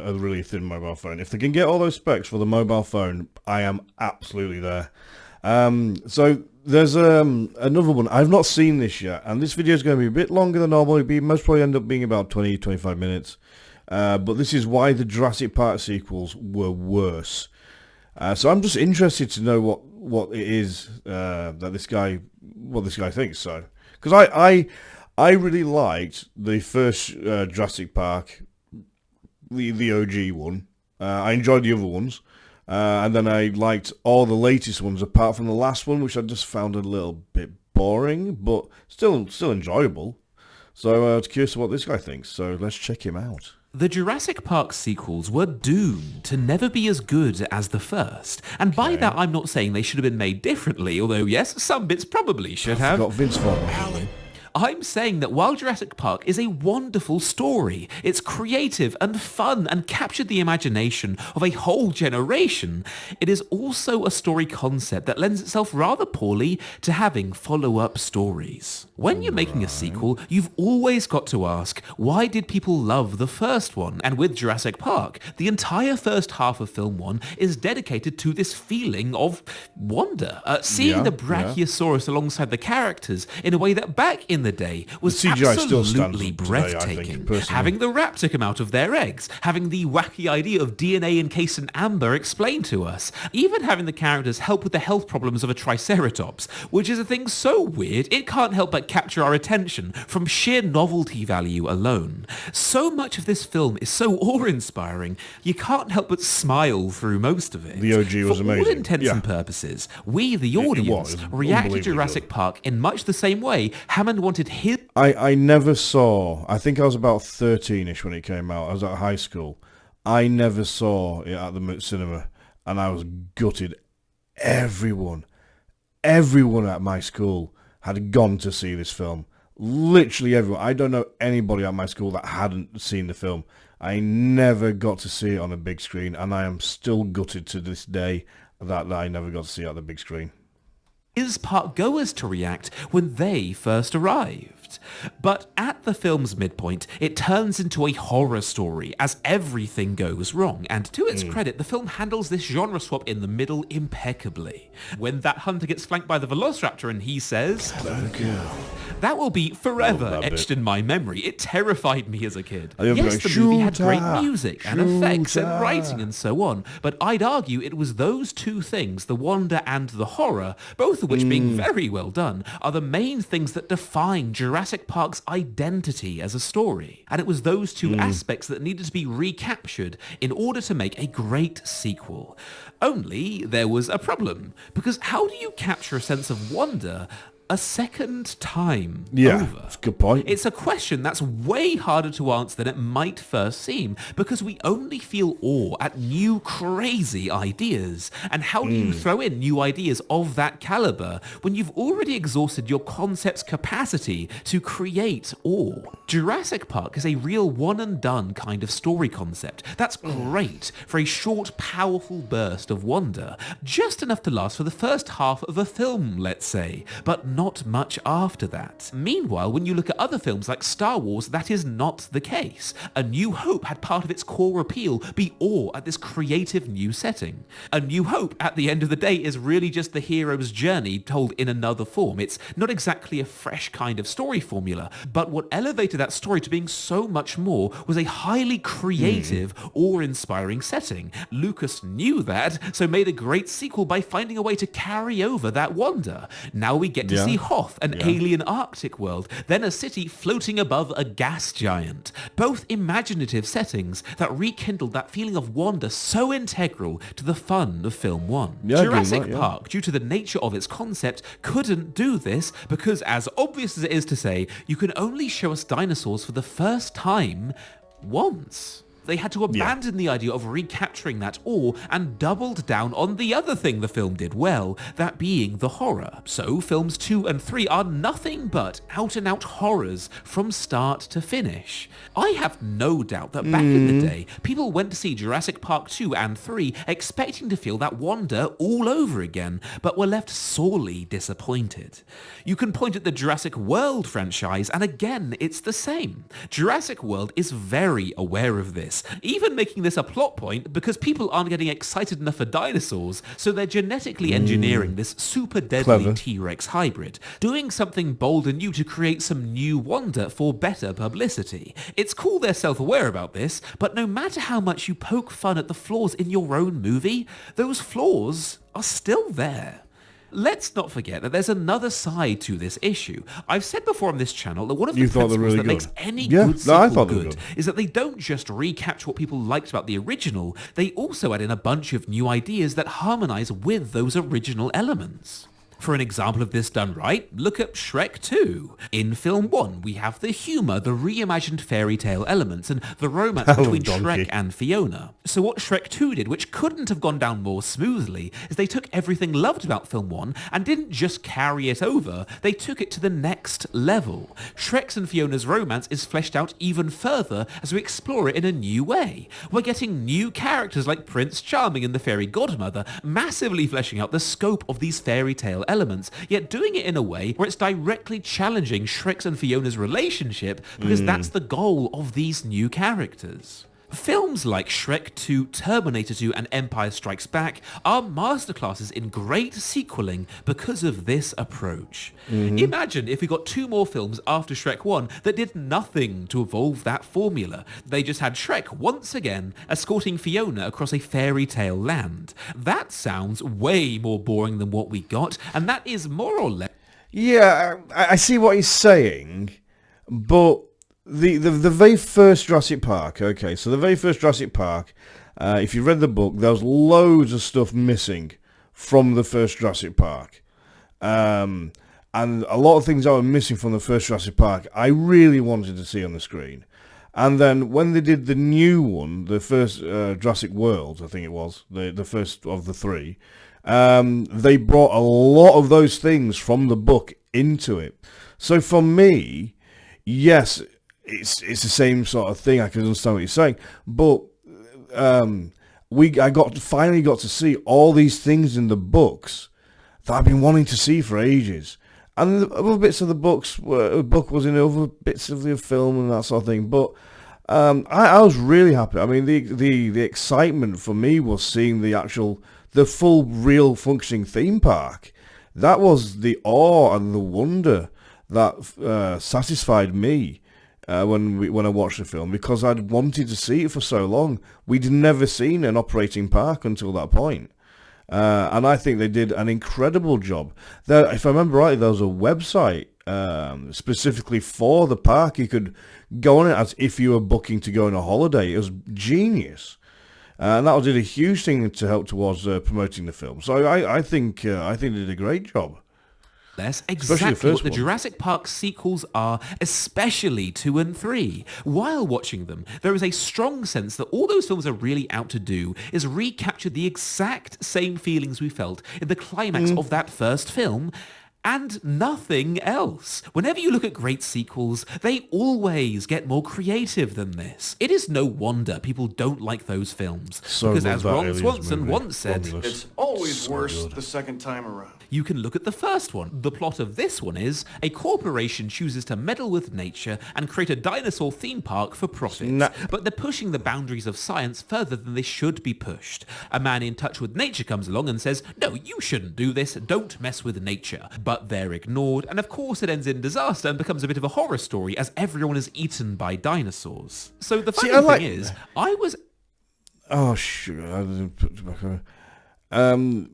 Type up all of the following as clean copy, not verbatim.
a really thin mobile phone. If they can get all those specs for the mobile phone, I am absolutely there. So there's another one. I've not seen this yet, and this video is going to be a bit longer than normal. It'll most probably end up being about 20-25 minutes. But this is why the Jurassic Park sequels were worse. So I'm just interested to know what it is that this guy thinks. So because I really liked the first Jurassic Park, the OG one. I enjoyed the other ones. And then I liked all the latest ones apart from the last one, which I just found a little bit boring, but still enjoyable. So I was curious what this guy thinks, so let's check him out. The Jurassic Park sequels were doomed to never be as good as the first. And by that, I'm not saying they should have been made differently, although yes, some bits probably should have. Got Vince Vaughn. I'm saying that while Jurassic Park is a wonderful story, it's creative and fun and captured the imagination of a whole generation, it is also a story concept that lends itself rather poorly to having follow-up stories. When you're making a sequel, you've always got to ask, why did people love the first one? And with Jurassic Park, the entire first half of film 1 is dedicated to this feeling of wonder. Seeing the Brachiosaurus alongside the characters in a way that back in the day was absolutely breathtaking. Having the raptor come out of their eggs, having the wacky idea of DNA encased in amber explained to us, even having the characters help with the health problems of a triceratops, which is a thing so weird it can't help but capture our attention from sheer novelty value alone. So much of this film is so awe-inspiring, you can't help but smile through most of it. The OG was amazing. For all intents and purposes, we, the audience, reacted to Jurassic Park in much the same way Hammond wanted his... I never saw, I think I was about 13ish when it came out. I was at high school. I never saw it at the cinema, and I was gutted. Everyone at my school had gone to see this film. Literally everyone. I don't know anybody at my school that hadn't seen the film. I never got to see it on a big screen, and I am still gutted to this day that I never got to see it on the big screen. Park goers to react when they first arrived. But at the film's midpoint, it turns into a horror story as everything goes wrong, and to its credit, the film handles this genre swap in the middle impeccably. When that hunter gets flanked by the Velociraptor and he says, "Hello, girl," that will be forever etched in my memory. It terrified me as a kid. Yes, the movie had great music and effects and writing and so on, but I'd argue it was those two things, the wonder and the horror, both of which being very well done, are the main things that define Jurassic Park's identity as a story. And it was those two aspects that needed to be recaptured in order to make a great sequel. Only there was a problem, because how do you capture a sense of wonder a second time over? That's a good point. It's a question that's way harder to answer than it might first seem, because we only feel awe at new crazy ideas. And how do you throw in new ideas of that caliber when you've already exhausted your concept's capacity to create awe? Jurassic Park is a real one and done kind of story concept that's great for a short, powerful burst of wonder, just enough to last for the first half of a film, let's say, but not much after that. Meanwhile, when you look at other films like Star Wars, that is not the case. A New Hope had part of its core appeal be awe at this creative new setting. A New Hope, at the end of the day, is really just the hero's journey told in another form. It's not exactly a fresh kind of story formula, but what elevated that story to being so much more was a highly creative, awe-inspiring setting. Lucas knew that, so made a great sequel by finding a way to carry over that wonder. Now we get to see Hoth, an alien Arctic world, then a city floating above a gas giant. Both imaginative settings that rekindled that feeling of wonder so integral to the fun of film 1. Jurassic Park, due to the nature of its concept, couldn't do this because, as obvious as it is to say, you can only show us dinosaurs for the first time once. They had to abandon the idea of recapturing that awe and doubled down on the other thing the film did well, that being the horror. So films 2 and 3 are nothing but out-and-out horrors from start to finish. I have no doubt that back in the day, people went to see Jurassic Park 2 and 3 expecting to feel that wonder all over again, but were left sorely disappointed. You can point at the Jurassic World franchise, and again, it's the same. Jurassic World is very aware of this, this, even making this a plot point because people aren't getting excited enough for dinosaurs, so they're genetically engineering this super deadly Clever. T-Rex hybrid, doing something bold and new to create some new wonder for better publicity. It's cool they're self-aware about this, but no matter how much you poke fun at the flaws in your own movie, those flaws are still there. Let's not forget that there's another side to this issue. I've said before on this channel that one of the principles that makes any good sequel good is that they don't just recapture what people liked about the original, they also add in a bunch of new ideas that harmonize with those original elements. For an example of this done right, look at Shrek 2. In film 1, we have the humour, the reimagined fairy tale elements, and the romance between Shrek and Fiona. So what Shrek 2 did, which couldn't have gone down more smoothly, is they took everything loved about film 1 and didn't just carry it over, they took it to the next level. Shrek's and Fiona's romance is fleshed out even further as we explore it in a new way. We're getting new characters like Prince Charming and the fairy godmother, massively fleshing out the scope of these fairy tale elements, yet doing it in a way where it's directly challenging Shrek's and Fiona's relationship because that's the goal of these new characters. Films like Shrek 2, Terminator 2 and Empire Strikes Back are masterclasses in great sequeling because of this approach. Imagine if we got 2 more films after Shrek 1 that did nothing to evolve that formula. They just had Shrek once again escorting Fiona across a fairy tale land. That sounds way more boring than what we got, and that is more or less... Yeah, I see what he's saying, but the very first Jurassic Park, okay, so the very first Jurassic Park, if you read the book, there was loads of stuff missing from the first Jurassic Park. And a lot of things that were missing from the first Jurassic Park, I really wanted to see on the screen. And then when they did the new one, the first Jurassic World, I think it was, the first of the 3, they brought a lot of those things from the book into it. So for me, yes, it's the same sort of thing. I can understand what you're saying, but I finally got to see all these things in the books that I've been wanting to see for ages. And the other bits of the book was in other bits of the film and that sort of thing. But I was really happy. I mean, the excitement for me was seeing the full, real functioning theme park. That was the awe and the wonder that satisfied me when I watched the film, because I'd wanted to see it for so long. We'd never seen an operating park until that point. And I think they did an incredible job. If I remember rightly, there was a website specifically for the park. You could go on it as if you were booking to go on a holiday. It was genius. And that did a huge thing to help towards promoting the film. So I think they did a great job. That's exactly what the Jurassic Park sequels are, especially 2 and 3. While watching them, there is a strong sense that all those films are really out to do is recapture the exact same feelings we felt in the climax of that first film, and nothing else. Whenever you look at great sequels, they always get more creative than this. It is no wonder people don't like those films. Because as Ron Swanson once said, it's always worse the second time around. You can look at the first one. The plot of this one is a corporation chooses to meddle with nature and create a dinosaur theme park for profit. But they're pushing the boundaries of science further than they should be pushed. A man in touch with nature comes along and says, no, you shouldn't do this, don't mess with nature. But they're ignored, and of course it ends in disaster and becomes a bit of a horror story as everyone is eaten by dinosaurs. So the funny thing is, I was... Oh, sure. I didn't put it back on.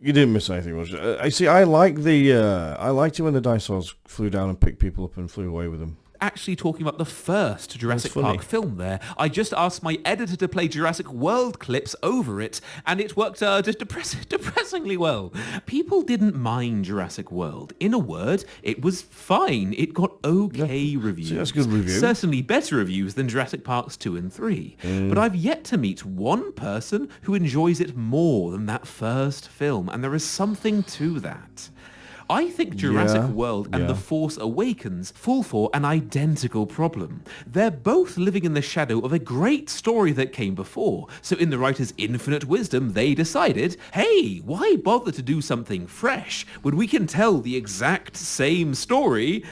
You didn't miss anything, was it? I see. I liked it when the dinosaurs flew down and picked people up and flew away with them. Actually talking about the first Jurassic Park film there. I just asked my editor to play Jurassic World clips over it, and it worked just depressingly well. People didn't mind Jurassic World. In a word, it was fine. It got okay reviews. See, that's a good review. Certainly better reviews than Jurassic Parks 2 and 3. But I've yet to meet one person who enjoys it more than that first film, and there is something to that. I think Jurassic World and The Force Awakens fall for an identical problem. They're both living in the shadow of a great story that came before, so in the writer's infinite wisdom, they decided, hey, why bother to do something fresh when we can tell the exact same story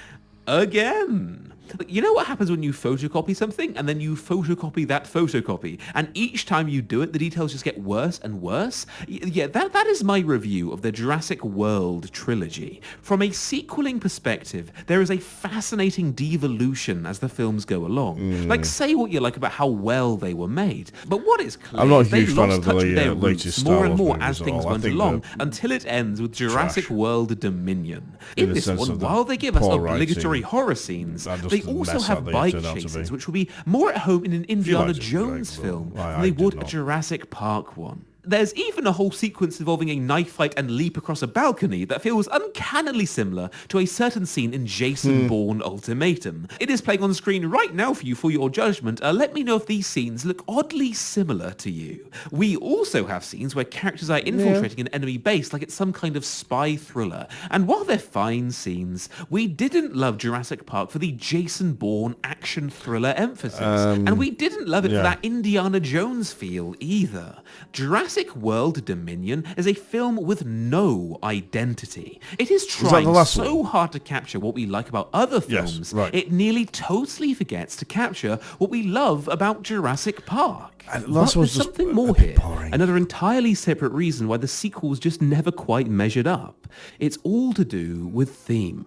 again? Like, you know what happens when you photocopy something and then you photocopy that photocopy, and each time you do it, the details just get worse and worse? Yeah, that is my review of the Jurassic World trilogy. From a sequeling perspective, there is a fascinating devolution as the films go along. Like, say what you like about how well they were made, but what is clear I'm not a is they huge fan lost of touch the with their latest roots Star more and Wars more movies as at things all. I went think along they're until it ends with Jurassic trash. World Dominion. In In the this sense one, of the while they give us poor obligatory writing, horror scenes, that just they doesn't also mess have up they bike turned out to chases, be. which will be more at home in an Indiana liked it, Jones Greg, film but than I they did would a not. Jurassic Park one. There's even a whole sequence involving a knife fight and leap across a balcony that feels uncannily similar to a certain scene in Jason Bourne Ultimatum. It is playing on screen right now for you for your judgment. Let me know if these scenes look oddly similar to you. We also have scenes where characters are infiltrating an enemy base like it's some kind of spy thriller. And while they're fine scenes, we didn't love Jurassic Park for the Jason Bourne action thriller emphasis. And we didn't love it for that Indiana Jones feel either. Jurassic World Dominion is a film with no identity. It is that the trying last so one? hard to capture what we like about other Yes, films, right. it nearly totally forgets to capture what we love about Jurassic Park. And But last one's there's just something a more bit here. boring. Another entirely separate reason why the sequels just never quite measured up. It's all to do with theme.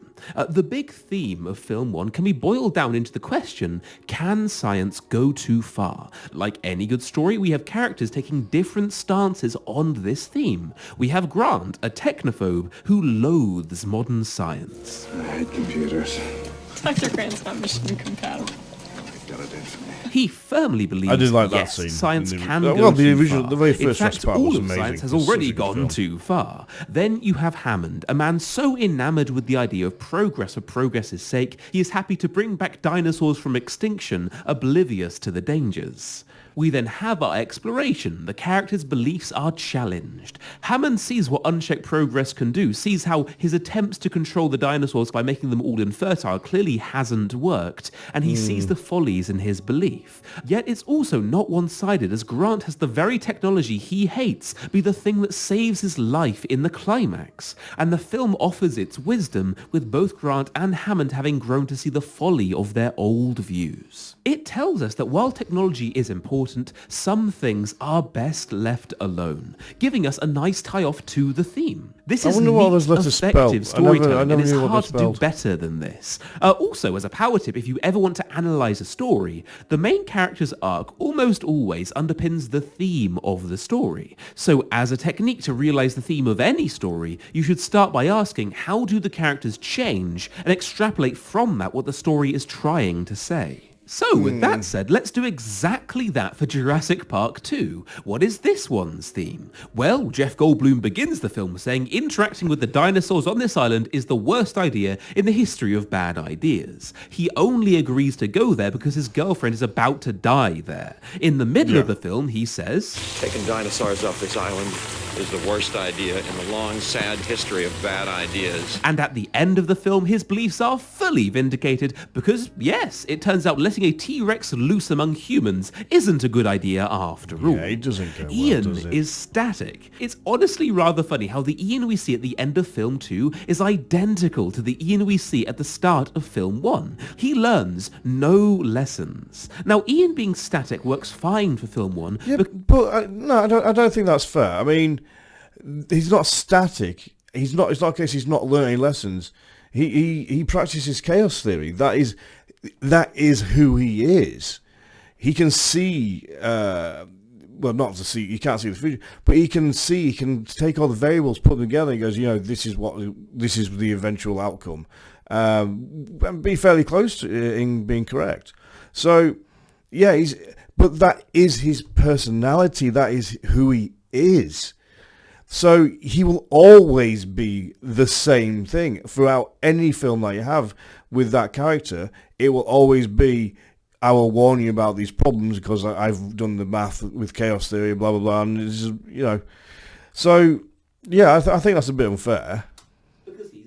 The big theme of film one can be boiled down into the question, can science go too far? Like any good story, we have characters taking different stances on this theme. We have Grant, a technophobe who loathes modern science. I hate computers. Dr. Grant's not mission compatible. Got it in for me. He firmly believes I did like that yes, scene science in the- can well, go the too original- far. the very In first fact, Jurassic Park all was of amazing. science has It's such a already good gone film. too far. Then you have Hammond, a man so enamored with the idea of progress for progress's sake, he is happy to bring back dinosaurs from extinction, oblivious to the dangers. We then have our exploration. The character's beliefs are challenged. Hammond sees what unchecked progress can do, sees how his attempts to control the dinosaurs by making them all infertile clearly hasn't worked, and he sees the follies in his belief. Yet it's also not one-sided, as Grant has the very technology he hates be the thing that saves his life in the climax, and the film offers its wisdom with both Grant and Hammond having grown to see the folly of their old views. It tells us that while technology is important, some things are best left alone, giving us a nice tie-off to the theme. This I is wonder what neat, those letters effective spell. I never storytelling, and it's knew what hard they to do spelled. better than this. Also, as a power tip, if you ever want to analyze a story, the main character's arc almost always underpins the theme of the story. So as a technique to realize the theme of any story, you should start by asking, how do the characters change, and extrapolate from that what the story is trying to say. So, with that said, let's do exactly that for Jurassic Park 2. What is this one's theme? Well, Jeff Goldblum begins the film saying interacting with the dinosaurs on this island is the worst idea in the history of bad ideas. He only agrees to go there because his girlfriend is about to die there. In the middle of the film, he says, Taking dinosaurs off this island is the worst idea in the long, sad history of bad ideas. and at the end of the film, his beliefs are fully vindicated because, yes, it turns out letting a T-Rex loose among humans isn't a good idea after all. Yeah, it doesn't go well, Ian does it? is static. It's honestly rather funny how the Ian we see at the end of film 2 is identical to the Ian we see at the start of film 1. He learns no lessons. Now, Ian being static works fine for film 1, Yeah, but no, I don't think that's fair. I mean, he's not static. It's not a case he's not learning lessons. He practices chaos theory. That is who he is. He can see, well, not to see, he can't see the future, but he can take all the variables, put them together, and he goes, this is the eventual outcome, and be fairly close to, in being correct. So, yeah, but that is his personality. That is who he is. So he will always be the same thing throughout any film that you have with that character. It will always be, I will warn you about these problems because I've done the math with chaos theory, blah, blah, blah. And it's just, So, yeah, I think that's a bit unfair.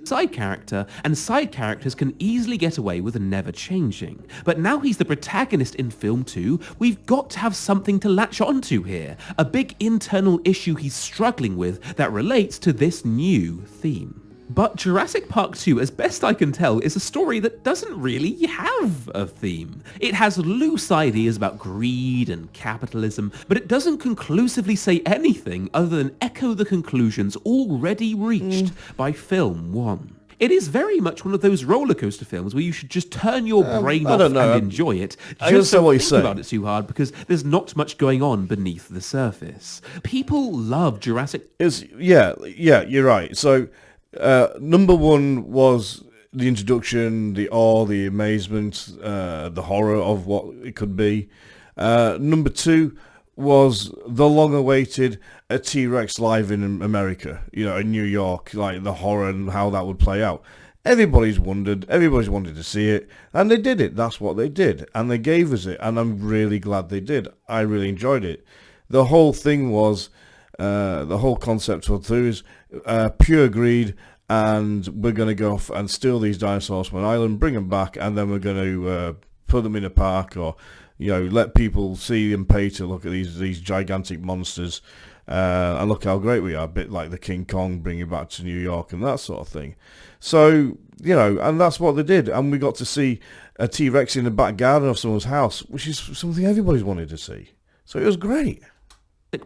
side character, and side characters can easily get away with never changing. But now he's the protagonist in film 2, we've got to have something to latch onto here, a big internal issue he's struggling with that relates to this new theme. But Jurassic Park 2, as best I can tell, is a story that doesn't really have a theme. It has loose ideas about greed and capitalism, but it doesn't conclusively say anything other than echo the conclusions already reached by film 1. It is very much one of those roller coaster films where you should just turn your brain off and enjoy it. Just don't think about it too hard because there's not much going on beneath the surface. People love Jurassic. Yeah, you're right. So number 1 was the introduction, the awe, the amazement, the horror of what it could be. Number 2 was the long-awaited T-Rex live in America, in New York, like the horror and how that would play out. Everybody's wanted to see it, and they did it. That's what they did, and they gave us it, and I'm really glad they did. I really enjoyed it. The whole thing was, the whole concept of through is pure greed, and we're going to go off and steal these dinosaurs from an island, bring them back, and then we're going to put them in a park, or let people see and pay to look at these gigantic monsters, and look how great we are, a bit like the King Kong, bring it back to New York and that sort of thing. So, and that's what they did, and we got to see a T-Rex in the back garden of someone's house, which is something everybody's wanted to see. So it was great.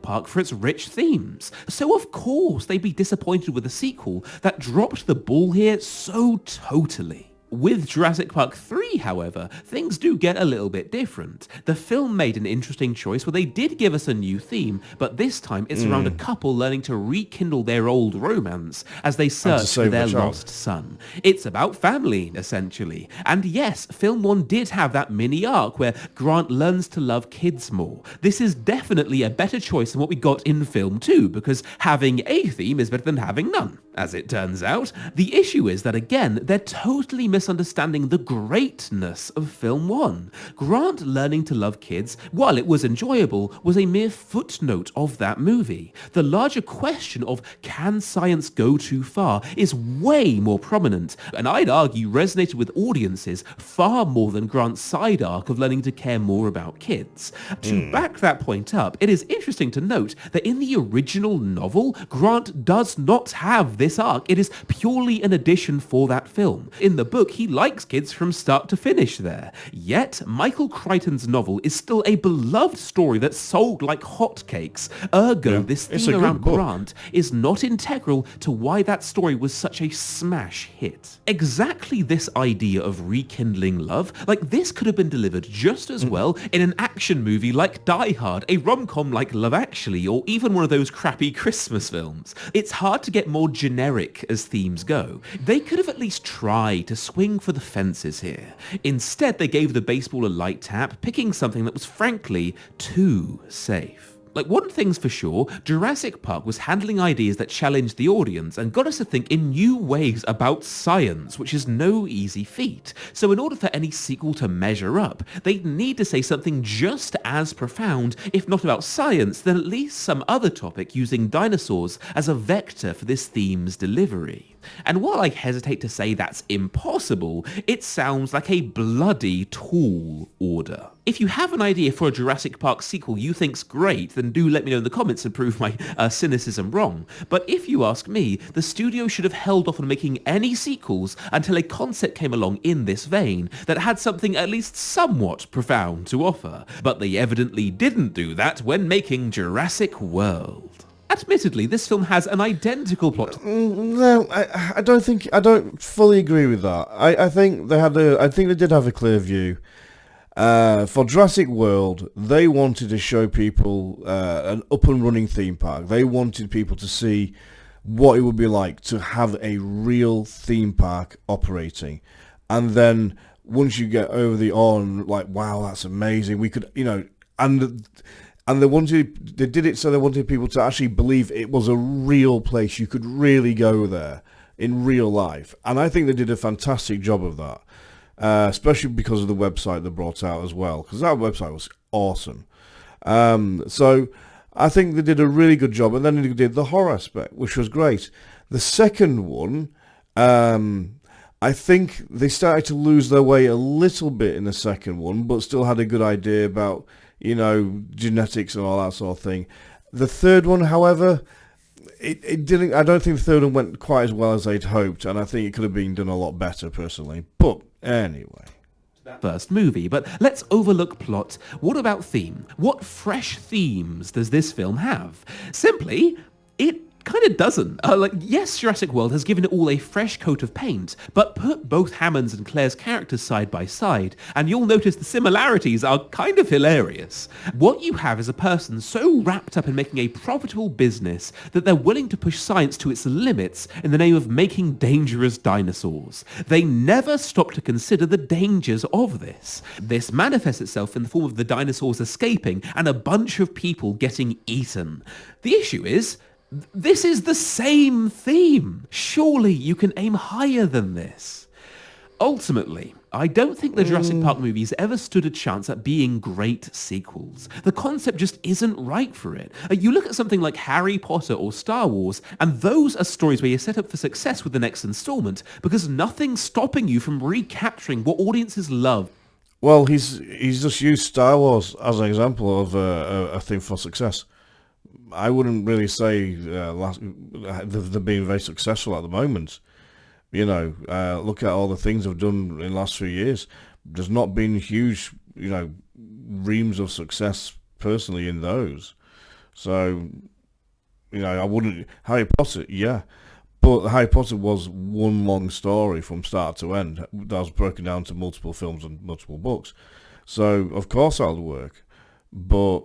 Park for its rich themes. So of course they'd be disappointed with a sequel that dropped the ball here so totally. With Jurassic Park 3, however, things do get a little bit different. The film made an interesting choice where they did give us a new theme, but this time it's around a couple learning to rekindle their old romance as they search for their lost son. It's about family, essentially. And yes, film 1 did have that mini arc where Grant learns to love kids more. This is definitely a better choice than what we got in film 2, because having a theme is better than having none, as it turns out. The issue is that, again, they're totally misunderstanding the greatness of film 1. Grant learning to love kids, while it was enjoyable, was a mere footnote of that movie. The larger question of can science go too far is way more prominent, and I'd argue resonated with audiences far more than Grant's side arc of learning to care more about kids. To back that point up, it is interesting to note that in the original novel, Grant does not have this arc. It is purely an addition for that film. In the book, he likes kids from start to finish there. Yet, Michael Crichton's novel is still a beloved story that sold like hotcakes. Ergo, this theme around Grant is not integral to why that story was such a smash hit. Exactly this idea of rekindling love, like this could have been delivered just as well in an action movie like Die Hard, a rom-com like Love Actually, or even one of those crappy Christmas films. It's hard to get more generic as themes go. They could have at least tried to swing for the fences here. Instead, they gave the baseball a light tap, picking something that was frankly too safe. Like, one thing's for sure, Jurassic Park was handling ideas that challenged the audience and got us to think in new ways about science, which is no easy feat. So in order for any sequel to measure up, they'd need to say something just as profound, if not about science, then at least some other topic using dinosaurs as a vector for this theme's delivery. And while I hesitate to say that's impossible, it sounds like a bloody tall order. If you have an idea for a Jurassic Park sequel you think's great, then do let me know in the comments and prove my cynicism wrong. But if you ask me, the studio should have held off on making any sequels until a concept came along in this vein that had something at least somewhat profound to offer. But they evidently didn't do that when making Jurassic World. Admittedly, this film has an identical plot. No, I don't fully agree with that. I think they did have a clear view. For Jurassic World, they wanted to show people an up and running theme park. They wanted people to see what it would be like to have a real theme park operating. And then once you get over the awe and like, wow, that's amazing. We could, and they did it so they wanted people to actually believe it was a real place. You could really go there in real life. And I think they did a fantastic job of that. Especially because of the website they brought out as well, because that website was awesome. So I think they did a really good job, and then they did the horror aspect, which was great. The second one, I think they started to lose their way a little bit in the second one, but still had a good idea about, genetics and all that sort of thing. The third one, however, it didn't. I don't think the third one went quite as well as they'd hoped, and I think it could have been done a lot better, personally. But anyway. First movie, but let's overlook plot. What about theme? What fresh themes does this film have? Simply, it kind of doesn't. Yes, Jurassic World has given it all a fresh coat of paint, but put both Hammond's and Claire's characters side by side, and you'll notice the similarities are kind of hilarious. What you have is a person so wrapped up in making a profitable business that they're willing to push science to its limits in the name of making dangerous dinosaurs. They never stop to consider the dangers of this. This manifests itself in the form of the dinosaurs escaping and a bunch of people getting eaten. The issue is, this is the same theme. Surely you can aim higher than this. Ultimately, I don't think the Jurassic Park movies ever stood a chance at being great sequels. The concept just isn't right for it. You look at something like Harry Potter or Star Wars, and those are stories where you're set up for success with the next installment because nothing's stopping you from recapturing what audiences love. Well, he's just used Star Wars as an example of a theme for success. I wouldn't really say they've been very successful at the moment. You know, look at all the things they've done in the last few years. There's not been huge, reams of success personally in those. So, I wouldn't... Harry Potter, yeah. But Harry Potter was one long story from start to end. That was broken down to multiple films and multiple books. So, of course that would work. But,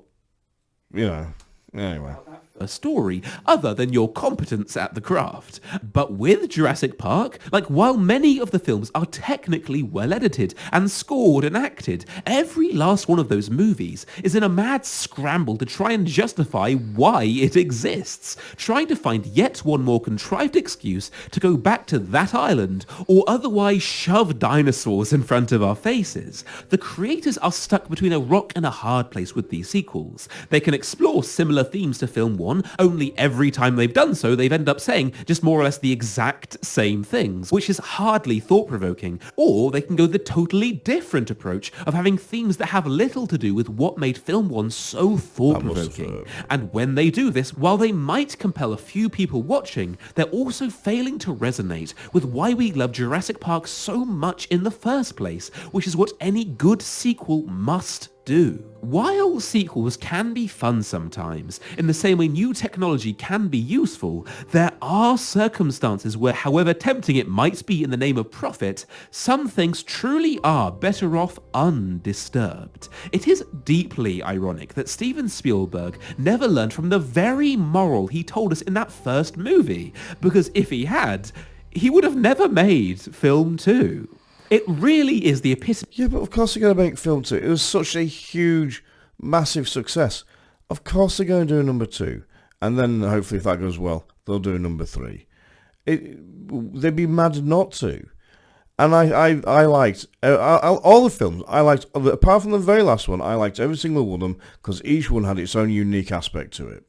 anyway. A story other than your competence at the craft. But with Jurassic Park, while many of the films are technically well edited and scored and acted, every last one of those movies is in a mad scramble to try and justify why it exists, trying to find yet one more contrived excuse to go back to that island or otherwise shove dinosaurs in front of our faces. The creators are stuck between a rock and a hard place with these sequels. They can explore similar themes to film 1, only every time they've done so, they've ended up saying just more or less the exact same things, which is hardly thought-provoking. Or they can go the totally different approach of having themes that have little to do with what made film 1 so thought-provoking. And when they do this, while they might compel a few people watching, they're also failing to resonate with why we love Jurassic Park so much in the first place, which is what any good sequel must do. While sequels can be fun sometimes, in the same way new technology can be useful, there are circumstances where, however tempting it might be in the name of profit, some things truly are better off undisturbed. It is deeply ironic that Steven Spielberg never learned from the very moral he told us in that first movie, because if he had, he would have never made film 2. It really is the epitome. Yeah, but of course they're going to make film 2. It was such a huge, massive success. Of course they're going to do number 2. And then hopefully if that goes well, they'll do number 3. They'd be mad not to. And I liked all the films. I liked, apart from the very last one, I liked every single one of them because each one had its own unique aspect to it.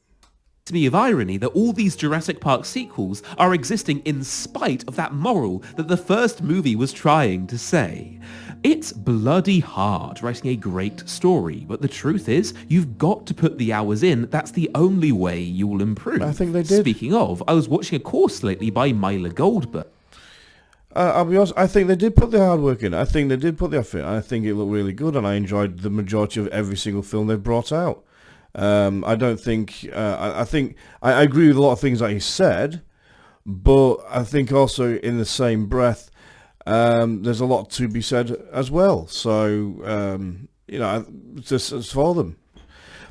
To me of irony that all these Jurassic Park sequels are existing in spite of that moral that the first movie was trying to say. It's bloody hard writing a great story, but the truth is, you've got to put the hours in. That's the only way you will improve. I think they did. Speaking of, I was watching a course lately by Myla Goldberg. I'll be honest, I think they did put the hard work in. I think they did put the effort in. I think it looked really good, and I enjoyed the majority of every single film they brought out. I don't think, I think, I agree with a lot of things that he said, but I think also in the same breath, there's a lot to be said as well. So, it's for them.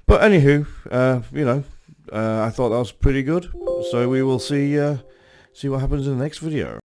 But anywho, I thought that was pretty good. So we will see what happens in the next video.